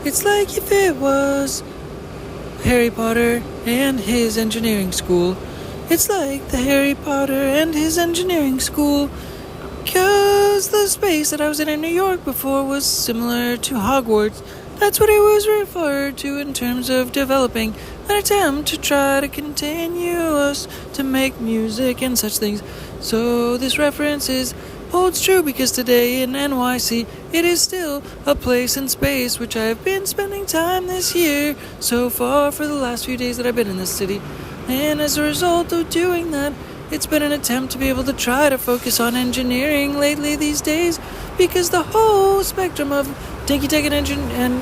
It's like if it was Harry Potter and his engineering school. It's like the Harry Potter and his engineering school. 'Cause the space that I was in New York before was similar to Hogwarts. That's what it was referred to in terms of developing an attempt to try to continue us to make music and such things. So this reference holds true because today in NYC, it is still a place in space which I have been spending time this year so far for the last few days that I've been in this city. And as a result of doing that, it's been an attempt to be able to try to focus on engineering lately these days because the whole spectrum of DINKY, TehC, and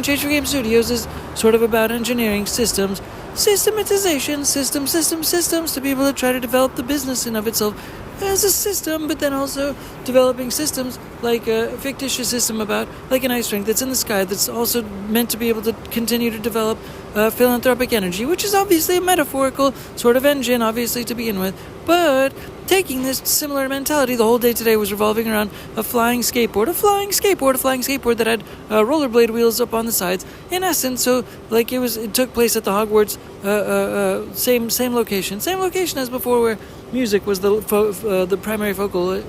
TehC Game Studios is sort of about engineering systems, systematization, systems to be able to try to develop the business in of itself as a system, but then also developing systems like a fictitious system about like an ice rink that's in the sky that's also meant to be able to continue to develop philanthropic energy, which is obviously a metaphorical sort of engine, obviously, to begin with. But taking this similar mentality, the whole day today was revolving around a flying skateboard that had rollerblade wheels up on the sides. In essence, so like it took place at the Hogwarts same location as before, where music was the primary focal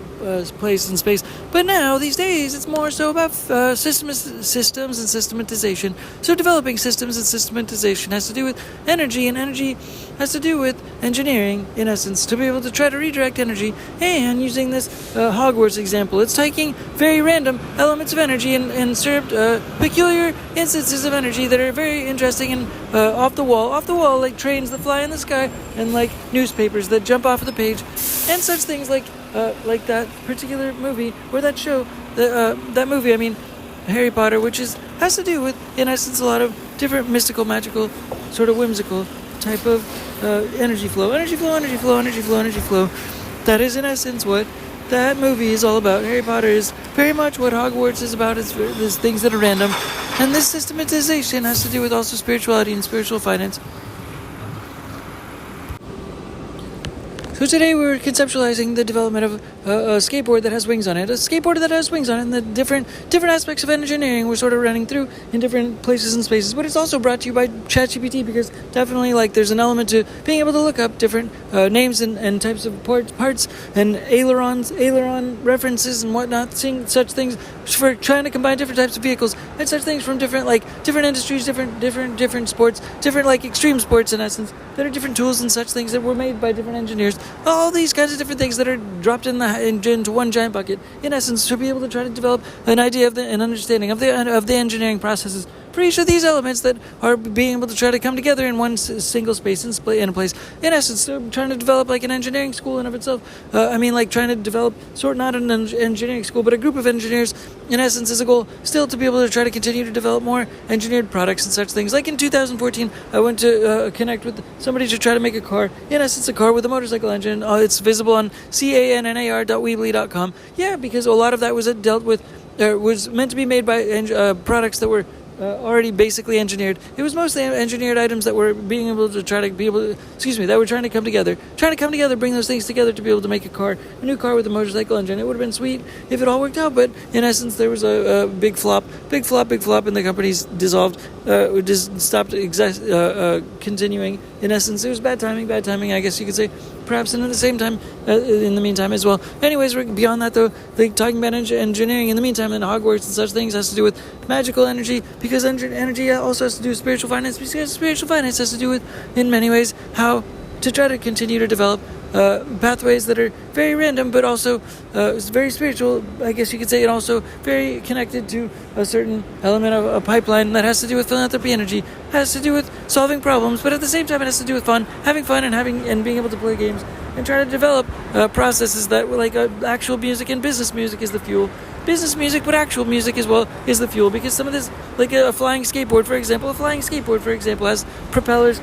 place in space. But now, these days, it's more so about systems and systematization. So developing systems and systematization has to do with energy, and energy has to do with engineering, in essence, to be able to try to redirect energy. And using this Hogwarts example, it's taking very random elements of energy and served peculiar instances of energy that are very interesting and off the wall, like trains that fly in the sky and like newspapers that jump off of the page, and such things like that particular movie or that show, that movie, I mean, Harry Potter, which has to do with, in essence, a lot of different mystical, magical, sort of whimsical type of energy flow. That is, in essence, what that movie is all about. Harry Potter is very much what Hogwarts is about. It's things that are random. And this systematization has to do with also spirituality and spiritual finance. So today we're conceptualizing the development of a skateboard that has wings on it. A skateboard that has wings on it, and the different aspects of engineering we're sort of running through in different places and spaces. But it's also brought to you by ChatGPT, because definitely there's an element to being able to look up different names and types of parts and aileron references and whatnot, seeing such things for trying to combine different types of vehicles and such things from different industries, different sports, different extreme sports, in essence, that are different tools and such things that were made by different engineers. All these kinds of different things that are dropped into one giant bucket, in essence, to be able to try to develop an idea of an understanding of the engineering processes for each of these elements that are being able to try to come together in one single space in a place. In essence, trying to develop an engineering school in of itself. Trying to develop not an engineering school, but a group of engineers, in essence, is a goal still to be able to try to continue to develop more engineered products and such things. Like in 2014, I went to connect with somebody to try to make a car. In essence, a car with a motorcycle engine. It's visible on cannar.weebly.com. Yeah, because a lot of that was was meant to be made by products that were already basically engineered. It was mostly engineered items that were being able to that were trying to come together, bring those things together to be able to make a new car with a motorcycle engine. It would have been sweet if it all worked out, but in essence, there was a big flop, and the companies dissolved, just stopped continuing. In essence, it was bad timing, I guess you could say, perhaps, and at the same time, in the meantime as well. Anyways, beyond that though, talking about engineering in the meantime, and Hogwarts and such things has to do with magical energy, because energy also has to do with spiritual finance, because spiritual finance has to do with, in many ways, how to try to continue to develop pathways that are very random, but also very spiritual, I guess you could say, and also very connected to a certain element of a pipeline that has to do with philanthropy energy, has to do with solving problems, but at the same time it has to do with having fun and being able to play games and try to develop processes that actual music, and business music is the fuel. Business music, but actual music as well is the fuel, because some of this, a flying skateboard, for example, has propellers.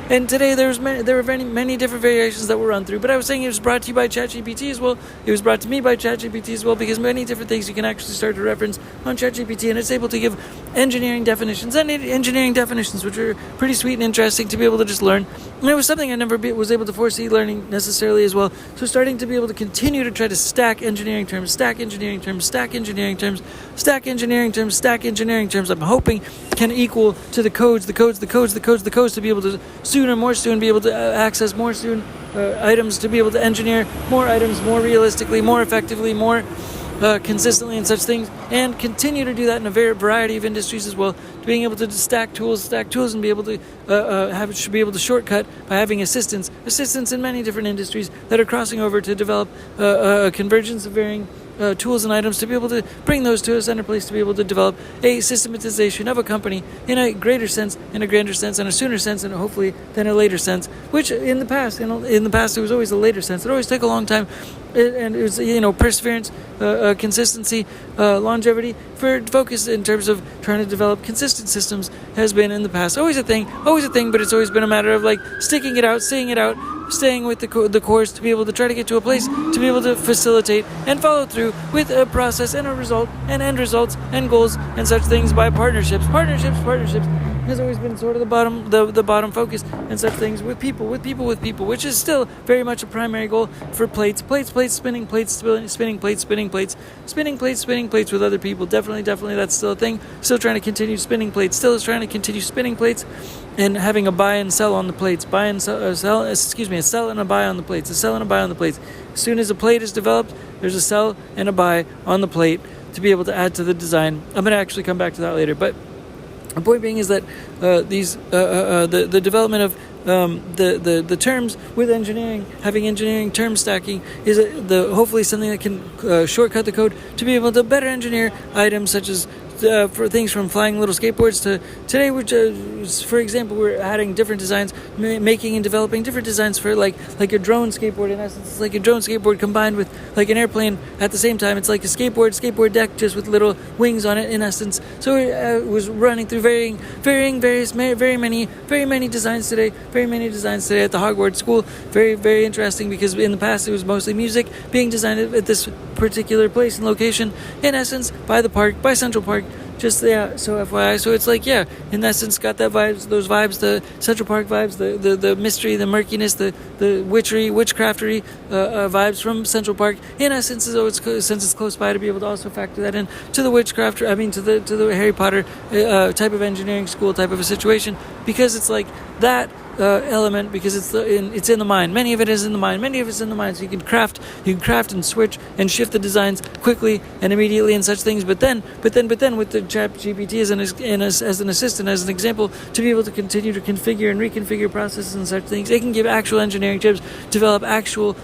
And today there were many different variations that were run through. But I was saying it was brought to you by ChatGPT as well. It was brought to me by ChatGPT as well, because many different things you can actually start to reference on ChatGPT, and it's able to give engineering definitions, which are pretty sweet and interesting to be able to just learn. And it was something I never was able to foresee learning necessarily as well. So starting to be able to continue to try to stack engineering terms, I'm hoping can equal to the codes to be able to soon be able to access more items, to be able to engineer more items more realistically, more effectively, more consistently and such things, and continue to do that in a variety of industries as well. Being able to stack tools and be able to should be able to shortcut by having assistants in many different industries that are crossing over to develop a convergence of varying tools and items, to be able to bring those to a center place, to be able to develop a systematization of a company in a greater sense, in a grander sense, in a sooner sense, and hopefully then a later sense, which in the past it was always a later sense. It always took a long time, and it was perseverance, consistency, longevity for focus in terms of trying to develop consistent systems has been in the past always a thing, but it's always been a matter of like sticking it out, seeing it out, staying with the course, to be able to try to get to a place, to be able to facilitate and follow through with a process and a result and end results and goals and such things by partnerships has always been sort of the bottom focus and such things with people, which is still very much a primary goal for plates, spinning plates with other people. Definitely that's still a thing. Still trying to continue spinning plates, and having a buy and sell on the plates, a sell and a buy on the plates. As soon as a plate is developed, there's a sell and a buy on the plate to be able to add to the design. I'm going to actually come back to that later, but the point being is that the development of the terms with engineering, having engineering term stacking is hopefully something that can shortcut the code to be able to better engineer items such as for things from flying little skateboards to today, which for example, we're adding different designs, making and developing different designs for like a drone skateboard. In essence, it's like a drone skateboard combined with like an airplane at the same time. It's like a skateboard deck just with little wings on it, in essence. So it was running through very many designs today at the Hogwarts school. Very, very interesting, because in the past it was mostly music being designed at this particular place and location, in essence, by Central Park. So FYI, so it's like, in essence, got those vibes, the Central Park vibes, the mystery, the murkiness, the witchcraftery vibes from Central Park. In essence, since it's close by, to be able to also factor that in to the to the Harry Potter type of engineering school type of a situation, because it's like that element, because it's in the mind. Many of it is in the mind. So you can craft and switch and shift the designs quickly and immediately and such things. But then with the ChatGPT as an assistant, as an example, to be able to continue to configure and reconfigure processes and such things, it can give actual engineering tips, develop actual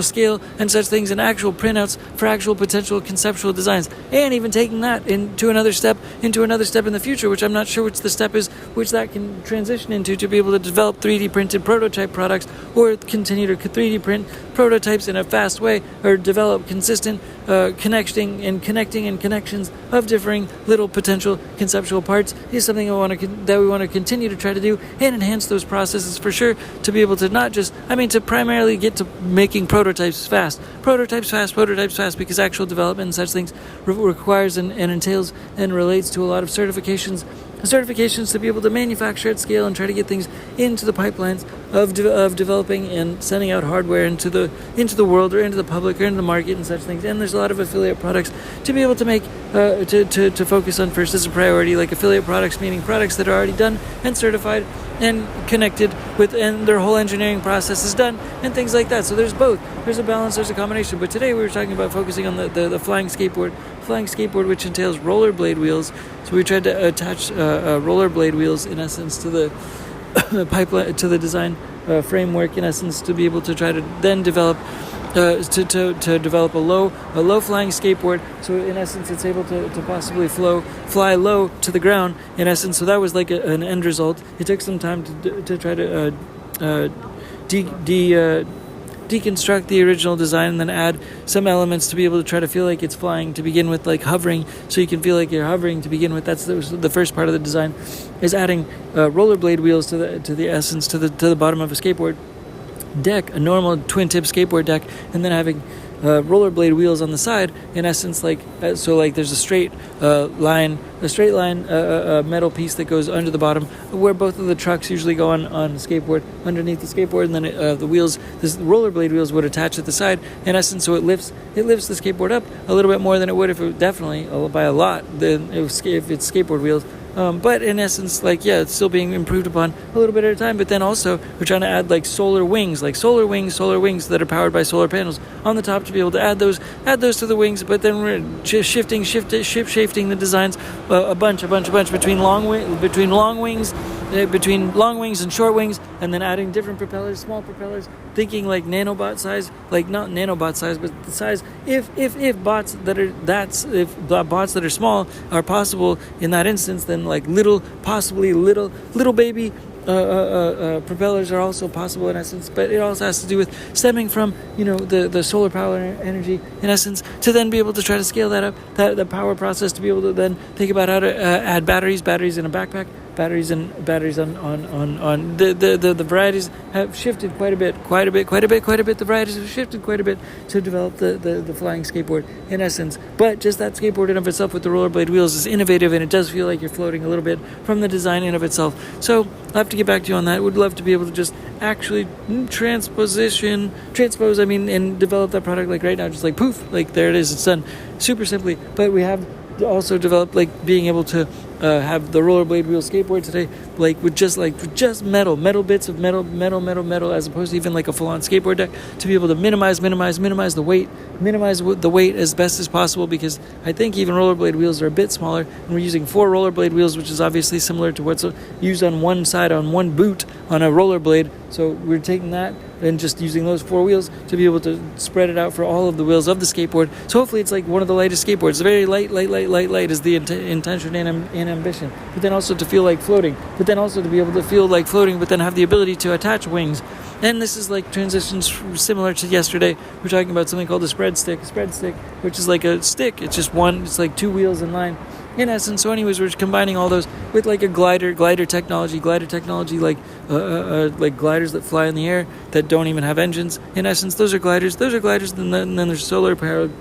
scale and such things, and actual printouts for actual potential conceptual designs, and even taking that into another step in the future, which I'm not sure which the step is, which that can transition into, to be able to develop 3D printed prototype products, or continue to 3D print prototypes in a fast way, or develop consistent connecting and connections of differing little potential conceptual parts, is something that we want to continue to try to do and enhance those processes for sure, to be able to to primarily get to making prototypes fast, because actual development and such things requires and entails and relates to a lot of certifications to be able to manufacture at scale and try to get things into the pipelines of developing and sending out hardware into the world, or into the public, or into the market and such things. And there's a lot of affiliate products to be able to make to focus on first as a priority, like affiliate products, meaning products that are already done and certified and connected with, and their whole engineering process is done, and things like that. So there's both. There's a balance, there's a combination. But today we were talking about focusing on the flying skateboard, which entails rollerblade wheels. So we tried to attach rollerblade wheels, in essence, to the pipeline, to the design framework, in essence, to be able to try to then develop to develop a low flying skateboard. So in essence, it's able to possibly fly low to the ground, in essence. So that was like an end result. It took some time to try to deconstruct the original design, and then add some elements to be able to try to feel like it's flying to begin with, like hovering, so you can feel like you're hovering to begin with. That's the first part of the design, is adding rollerblade wheels to the bottom of a skateboard deck, a normal twin tip skateboard deck, and then having rollerblade wheels on the side. In essence, so there's a straight line metal piece that goes under the bottom, where both of the trucks usually go on a skateboard underneath the skateboard, and then the rollerblade wheels would attach at the side. In essence, so it lifts the skateboard up a little bit more than it would if it definitely by a lot than if it's skateboard wheels. But in essence, it's still being improved upon a little bit at a time. But then also, we're trying to add solar wings that are powered by solar panels on the top to be able to add those to the wings. But then we're just shifting the designs a bunch between long wings and short wings, and then adding different propellers, small propellers, thinking nanobot size, not nanobot size, but the size if bots that are small are possible in that instance, then little baby propellers are also possible in essence. But it also has to do with stemming from the solar power energy in essence, to then be able to try to scale that up, the power process, to be able to then think about how to add batteries in a backpack. Batteries on the varieties have shifted quite a bit. The varieties have shifted quite a bit to develop the flying skateboard in essence. But just that skateboard in of itself with the rollerblade wheels is innovative, and it does feel like you're floating a little bit from the design in of itself. So I'll have to get back to you on that. Would love to be able to just actually transpose, and develop that product right now, just poof, there it is, it's done super simply. But we have also developed being able to have the rollerblade wheel skateboard today, with just metal bits of metal, as opposed to even a full-on skateboard deck, to be able to minimize the weight as best as possible, because I think even rollerblade wheels are a bit smaller, and we're using 4 rollerblade wheels, which is obviously similar to what's used on one side on one boot on a rollerblade. So we're taking that and just using those 4 wheels to be able to spread it out for all of the wheels of the skateboard. So hopefully it's one of the lightest skateboards. It's very light is the intention and ambition. But then also to feel like floating. But then also to be able to feel like floating, but then have the ability to attach wings. And this is transitions similar to yesterday. We're talking about something called a spread stick, which is a stick. It's just one. It's 2 wheels in line, in essence. So anyways, we're combining all those with a glider technology, like gliders that fly in the air that don't even have engines. In essence, those are gliders. And then there's solar powered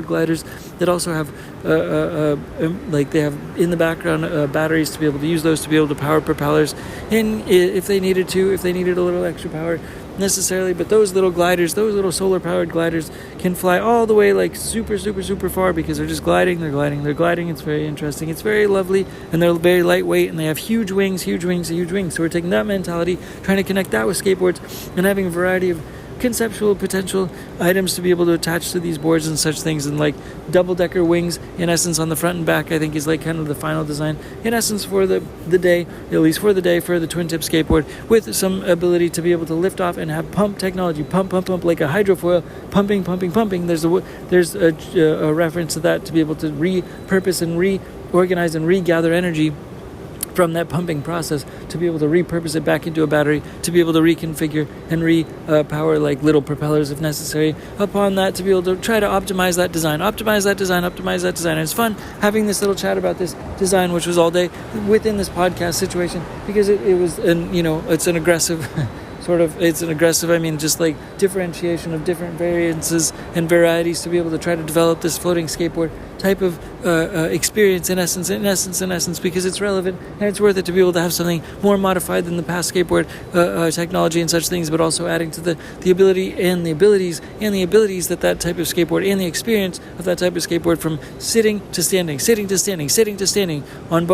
gliders that also have they have in the background batteries to be able to use those to be able to power propellers if they needed a little extra power necessarily. But those little solar powered gliders can fly all the way super far, because they're just gliding. It's very interesting, it's very lovely, and they're very lightweight, and they have huge wings. So we're taking that mentality, trying to connect that with skateboards, and having a variety of conceptual potential items to be able to attach to these boards and such things, and double-decker wings in essence on the front and back, I think is kind of the final design in essence for the day, at least for the twin tip skateboard, with some ability to be able to lift off and have pump technology, pump like a hydrofoil, pumping. There's a reference to that, to be able to repurpose and reorganize and regather energy from that pumping process, to be able to repurpose it back into a battery, to be able to reconfigure and repower little propellers if necessary. Upon that, to be able to try to optimize that design. And it's fun having this little chat about this design, which was all day within this podcast situation, because it was it's an aggressive differentiation of different variances and varieties to be able to try to develop this floating skateboard type of experience in essence, because it's relevant and it's worth it to be able to have something more modified than the past skateboard technology and such things, but also adding to the ability and the abilities that type of skateboard, and the experience of that type of skateboard, from sitting to standing,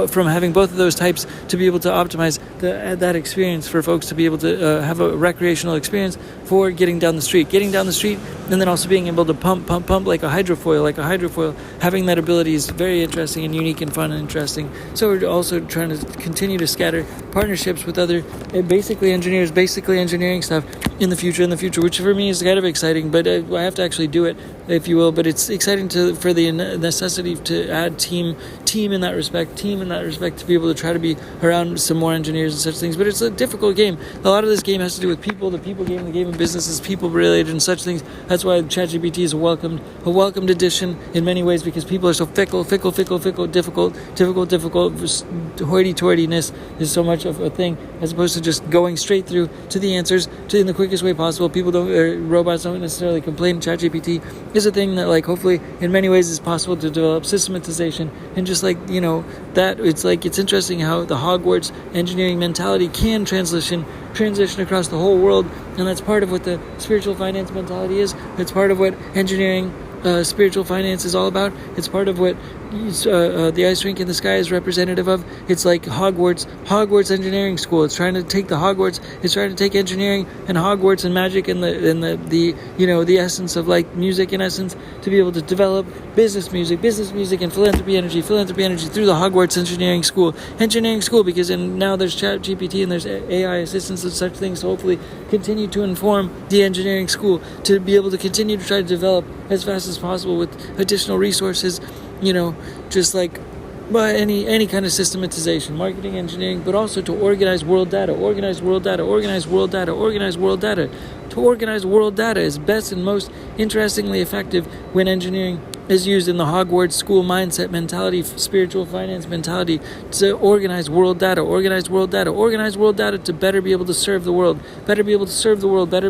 from having both of those types, to be able to optimize that experience for folks to be able to have a recreational experience for getting down the street, and then also being able to pump like a hydrofoil. Having that ability is very interesting and unique and fun and interesting. So we're also trying to continue to scatter partnerships with other basically engineering stuff in the future, which for me is kind of exciting, but I have to actually do it, if you will. But it's exciting for the necessity to add team team in that respect to be able to try to be around some more engineers and such things. But it's a difficult game. A lot of this game has to do with people. The people game, the game of business is people related and such things. That's why ChatGPT is a welcomed addition in many ways, because people are so fickle, difficult. Hoity-toityness is so much of a thing, as opposed to just going straight through to the answers in the quickest way possible. Robots don't necessarily complain. ChatGPT is a thing that, like, hopefully in many ways is possible to develop systematization, and just like, that it's interesting how the Hogwarts engineering mentality can transition across the whole world, and that's part of what the spiritual finance mentality is. It's part of what engineering spiritual finance is all about. It's part of what the ice rink in the sky is representative of. It's like Hogwarts engineering school. It's trying to take it's trying to take engineering and Hogwarts and magic and the essence of like music, in essence, to be able to develop business music and philanthropy energy through the Hogwarts engineering school, because now there's ChatGPT and there's AI assistants and such things, so hopefully continue to inform the engineering school to be able to continue to try to develop as fast as possible with additional resources, just like by any kind of systematization, marketing, engineering, but also to organize world data. To organize world data is best and most interestingly effective when engineering is used in the Hogwarts school mindset mentality, spiritual finance mentality, to organize world data to better be able to serve the world, organize world data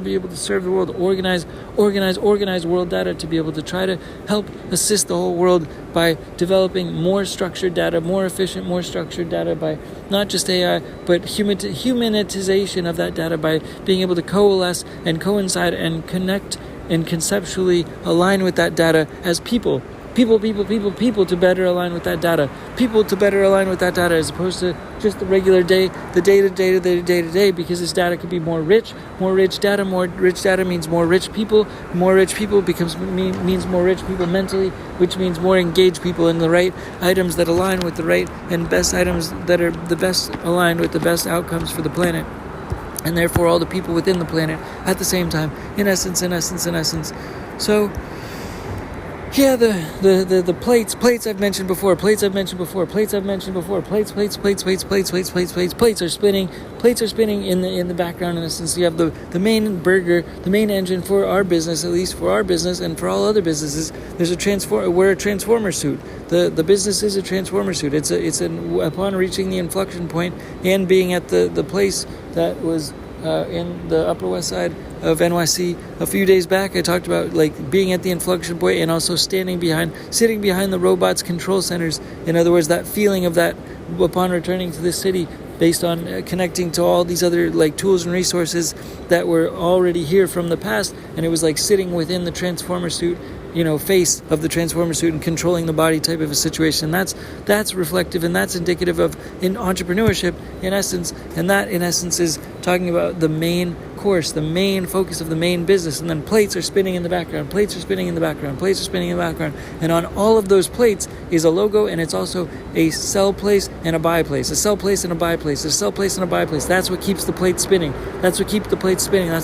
to be able to try to help assist the whole world by developing more structured data, more efficient, more structured data, by not just AI, but humanitization of that data, by being able to coalesce and coincide and connect and conceptually align with that data as people to better align with that data, as opposed to just the regular day to day, because this data could be more rich data means more rich people means more rich people mentally, which means more engaged people in the right items that align with the right and best items that are the best aligned with the best outcomes for the planet, and therefore all the people within the planet at the same time, in essence. So yeah, the plates I've mentioned before. Plates are spinning in the background, in essence. You have the main burger, the main engine for our business, at least for our business and for all other businesses. We're a transformer suit. The business is a transformer suit. It's upon reaching the inflection point and being at the place that was in the Upper West Side of NYC a few days back. I talked about like being at the inflection point and also sitting behind the robots' control centers. In other words, that feeling of that upon returning to this city, based on connecting to all these other like tools and resources that were already here from the past, and it was like sitting within the transformer suit, face of the transformer suit and controlling the body type of a situation. That's reflective, and that's indicative of in entrepreneurship, in essence, and that in essence is talking about the main course, the main focus of the main business. And then plates are spinning in the background, and on all of those plates is a logo, and it's also a sell place and a buy place, That's what keeps the plate spinning. That's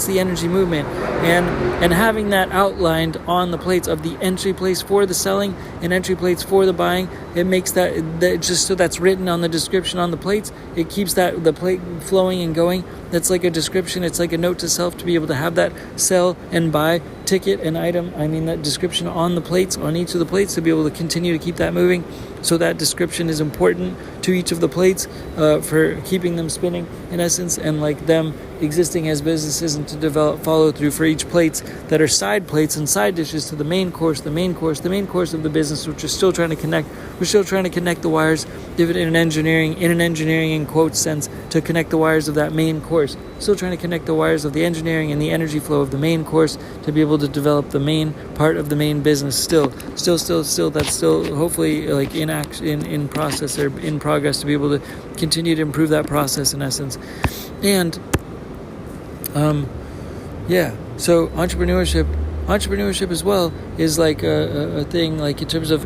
the energy movement, and having that outlined on the plates of the entry place for the selling and entry plates for the buying, it makes that just so that's written on the description on the plates. It keeps the plate flowing and going. That's like a description. It's like a note to self to be able to have that sell and buy ticket and item. That description on the plates, on each of the plates, to be able to continue to keep that moving. So that description is important to each of the plates for keeping them spinning, in essence, and like them existing as businesses, and to develop follow through for each plates that are side plates and side dishes to the main course of the business, which is still trying to connect. We're still trying to connect the wires, in an engineering in quote sense, to connect the wires of that main course. Still trying to connect the wires of the engineering and the energy flow of the main course to be able to develop the main part of the main business. Still, that's still hopefully like in process or in progress, to be able to continue to improve that process, in essence. And so entrepreneurship as well is like a thing, like in terms of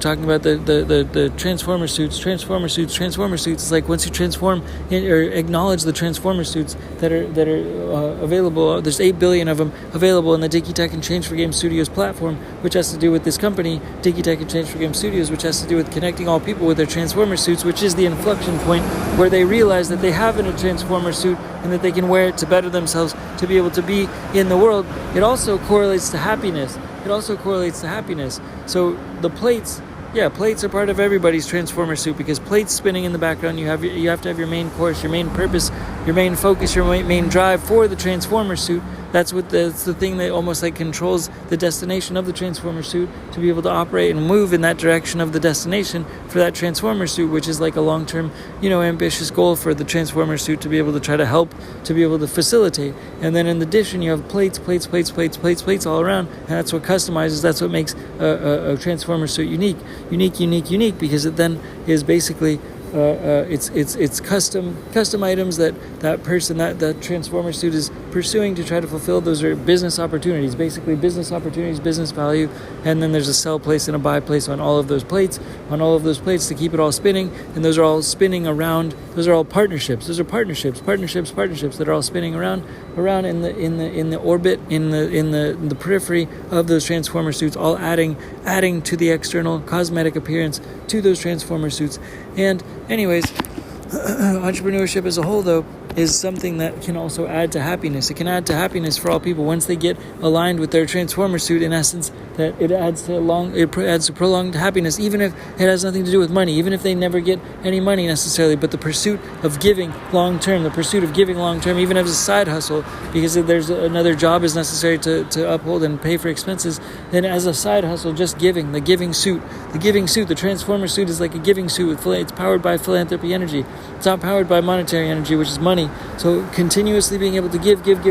talking about the transformer suits. It's like once you transform or acknowledge the transformer suits that are available. There's 8 billion of them available in the DINKY TehC and Change for Game Studios platform, which has to do with this company, DINKY TehC and Change for Game Studios, which has to do with connecting all people with their transformer suits, which is the inflection point where they realize that they have in a transformer suit and that they can wear it to better themselves, to be able to be in the world. It also correlates to happiness. So the plates are part of everybody's transformer suit, because plates spinning in the background, you have to have your main course, your main purpose, your main focus, your main drive for the transformer suit. That's the thing that almost like controls the destination of the transformer suit, to be able to operate and move in that direction of the destination for that transformer suit, which is like a long-term, ambitious goal for the transformer suit to be able to try to help, to be able to facilitate. And then in addition, you have plates all around, and that's what customizes, that's what makes a transformer suit unique, because it then is basically it's custom items that person, that transformer suit is pursuing to try to fulfill. Those are business opportunities, business value, and then there's a sell place and a buy place on all of those plates to keep it all spinning. And those are all spinning around. Those are all partnerships. Those are partnerships that are all spinning around in the orbit, in the periphery of those transformer suits, all adding to the external cosmetic appearance to those transformer suits. And anyways, entrepreneurship as a whole, though, is something that can also add to happiness. It can add to happiness for all people once they get aligned with their transformer suit, in essence, that it adds to prolonged happiness, even if it has nothing to do with money, even if they never get any money necessarily, but the pursuit of giving long term, even as a side hustle, because if there's another job is necessary to uphold and pay for expenses, then as a side hustle, just giving, the transformer suit is like a giving suit. It's powered by philanthropy energy. It's not powered by monetary energy, which is money. So continuously being able to give in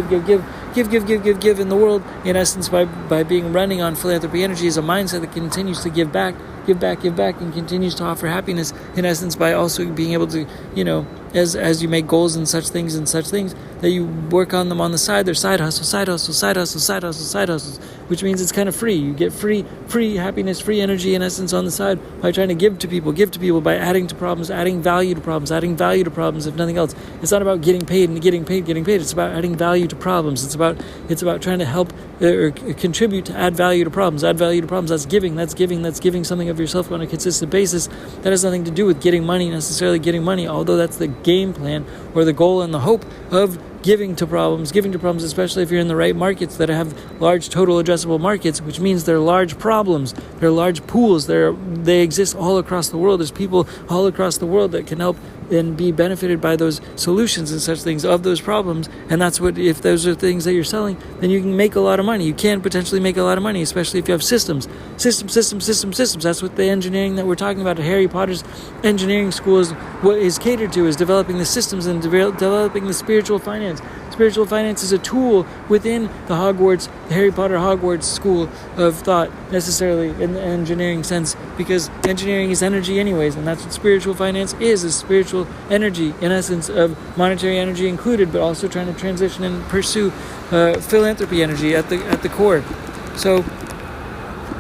the world, in essence, by being running on philanthropy energy, is a mindset that continues to give back, and continues to offer happiness, in essence, by also being able to, as you make goals and such things, that you work on them on the side. They're side hustles, which means it's kind of free. You get free happiness, free energy, in essence, on the side by trying to give to people by adding to problems, adding value to problems, if nothing else. It's not about getting paid. It's about adding value to problems. It's about trying to help or contribute to add value to problems. That's giving something of yourself on a consistent basis. That has nothing to do with getting money, although that's the game plan or the goal and the hope of giving to problems, especially if you're in the right markets that have large total addressable markets, which means they're large problems, they're large pools, they exist all across the world. There's people all across the world that can help and be benefited by those solutions and such things of those problems. And that's what, if those are things that you're selling, then you can make a lot of money. You can potentially make a lot of money, especially if you have systems. That's what the engineering that we're talking about at Harry Potter's engineering school is, what is catered to, is developing the systems and developing the spiritual finance. Spiritual finance is a tool within the Harry Potter Hogwarts school of thought, necessarily in the engineering sense, because engineering is energy anyways, and that's what spiritual finance is spiritual energy, in essence, of monetary energy included, but also trying to transition and pursue philanthropy energy at the core. So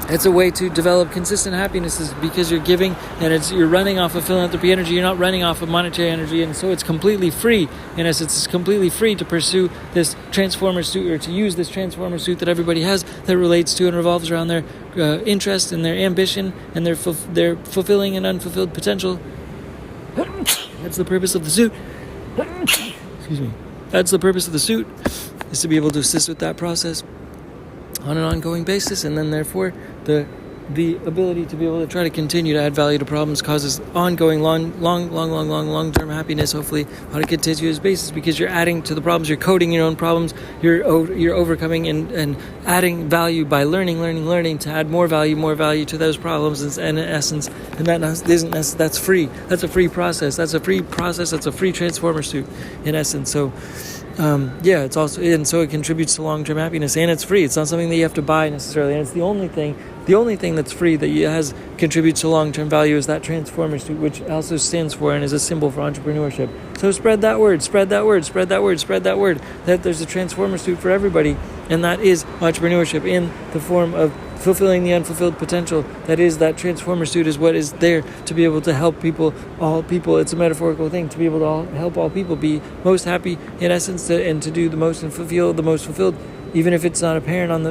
it's a way to develop consistent happiness, is because you're giving and you're running off of philanthropy energy. You're not running off of monetary energy, and so it's completely free. In essence, it's completely free to pursue this transformer suit, or to use this transformer suit that everybody has, that relates to and revolves around their interest and their ambition and their fulfilling and unfulfilled potential. That's the purpose of the suit. Excuse me. That's the purpose of the suit, is to be able to assist with that process on an ongoing basis, and then therefore the ability to be able to try to continue to add value to problems causes ongoing long-term happiness, hopefully on a continuous basis, because you're adding to the problems, you're coding your own problems, you're overcoming and adding value by learning to add more value to those problems, and in essence, and that's free. That's a free process. That's a free transformer suit, in essence. So it's also, and so it contributes to long-term happiness, and it's free. It's not something that you have to buy necessarily, and it's the only thing that's free that contributes to long-term value is that transformer suit, which also stands for and is a symbol for entrepreneurship. So spread that word, that there's a transformer suit for everybody, and that is entrepreneurship in the form of fulfilling the unfulfilled potential that is that transformer suit is what is there to be able to help people, all people. It's a metaphorical thing to be able to help all people be most happy in essence, and to do the most and feel the most fulfilled, even if it's not apparent on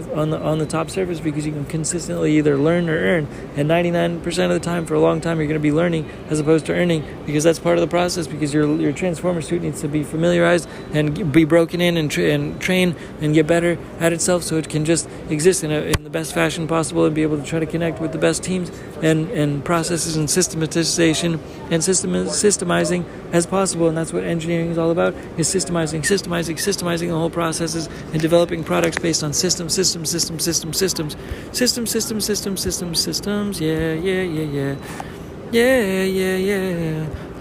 the top surface, because you can consistently either learn or earn. And 99% of the time, for a long time, you're going to be learning as opposed to earning, because that's part of the process. Because your transformer suit needs to be familiarized and be broken in and train and get better at itself, so it can just exist in the best fashion possible and be able to try to connect with the best teams and processes and systematization and systemizing as possible. And that's what engineering is all about: is systemizing the whole processes and developing products based on systems.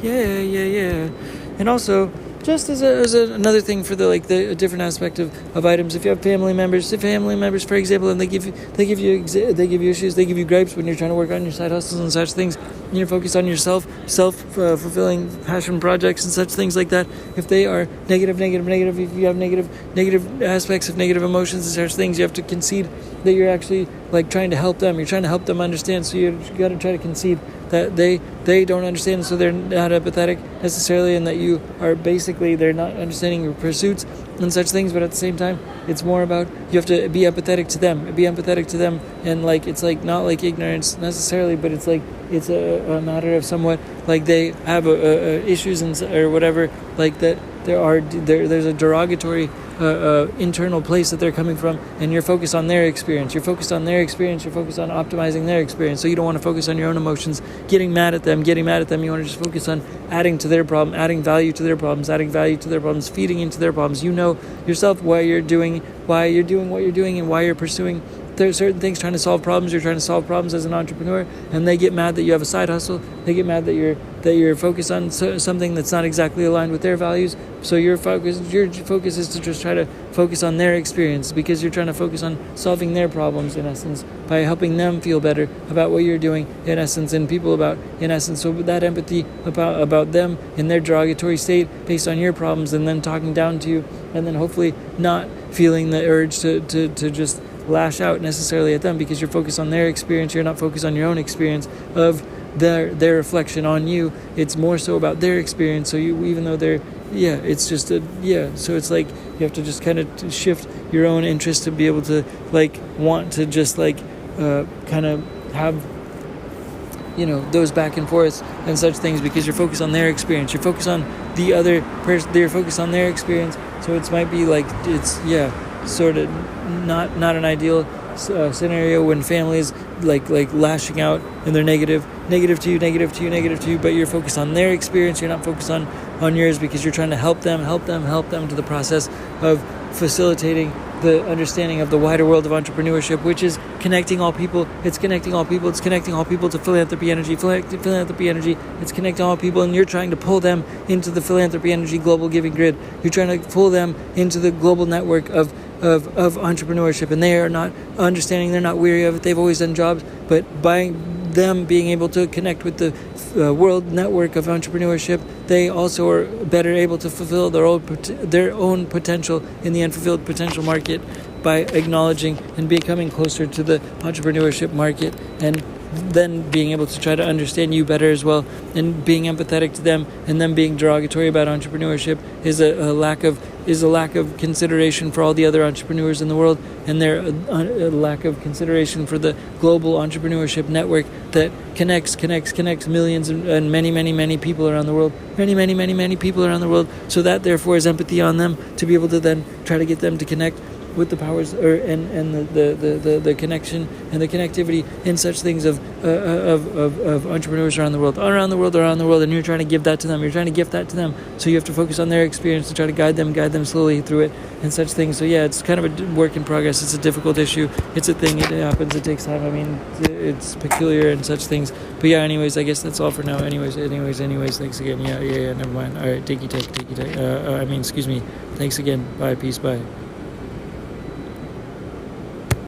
Yeah. And also, just as another thing for the different aspect of items, if you have family members, for example, and they give you issues, they give you gripes when you're trying to work on your side hustles and such things, and you're focused on yourself, fulfilling passion projects and such things like that. If they are negative, if you have negative aspects of negative emotions and such things, you have to concede that you're actually trying to help them. You're trying to help them understand, so you got to try to concede that they don't understand, so they're not empathetic necessarily, and that you are basically, they're not understanding your pursuits and such things. But at the same time, it's more about, you have to be empathetic to them, and it's not ignorance necessarily, but it's a matter of somewhat they have issues or whatever, that there's a derogatory internal place that they're coming from, and you're focused on their experience. You're focused on optimizing their experience. So you don't want to focus on your own emotions, getting mad at them. You want to just focus on adding to their problem, adding value to their problems, feeding into their problems. You know yourself why you're doing what you're doing, and why you're pursuing there's certain things, trying to solve problems. You're trying to solve problems as an entrepreneur, and they get mad that you have a side hustle. They get mad that you're focused on something that's not exactly aligned with their values. So your focus is to just try to focus on their experience, because you're trying to focus on solving their problems, in essence, by helping them feel better about what you're doing, in essence, and people about, in essence. So that empathy about them in their derogatory state based on your problems, and then talking down to you, and then hopefully not feeling the urge to just lash out necessarily at them, because you're focused on their experience. You're not focused on your own experience of their reflection on you. It's more so about their experience. So you, even though it's just so it's you have to just kind of shift your own interest to be able to want to just kind of have those back and forths and such things, because you're focused on their experience. You're focused on the other person. They're focused on their experience. So it might be sort of not an ideal scenario when families lashing out and they're negative to you, but you're focused on their experience. You're not focused on yours, because you're trying to help them to the process of facilitating the understanding of the wider world of entrepreneurship, which is connecting all people. It's connecting all people to philanthropy energy. It's connecting all people, and you're trying to pull them into the philanthropy energy global giving grid. You're trying to pull them into the global network of entrepreneurship, and they are not understanding. They're not weary of it. They've always done jobs, but by them being able to connect with the world network of entrepreneurship, they also are better able to fulfill their own potential in the unfulfilled potential market, by acknowledging and becoming closer to the entrepreneurship market, and then being able to try to understand you better as well, and being empathetic to them, and them being derogatory about entrepreneurship is a lack of consideration for all the other entrepreneurs in the world, and a lack of consideration for the global entrepreneurship network that connects millions and many people around the world, many people around the world. So that therefore is empathy on them, to be able to then try to get them to connect with the powers and the connection and the connectivity in such things of entrepreneurs around the world, and you're trying to give that to them. You're trying to gift that to them. So you have to focus on their experience to try to guide them slowly through it and such things. So yeah, it's kind of a work in progress. It's a difficult issue. It's a thing. It happens. It takes time. I mean, it's peculiar and such things. But yeah, anyways, I guess that's all for now. Anyways, thanks again. Yeah, never mind. All right, TehC. Excuse me. Thanks again. Bye. Peace. Bye.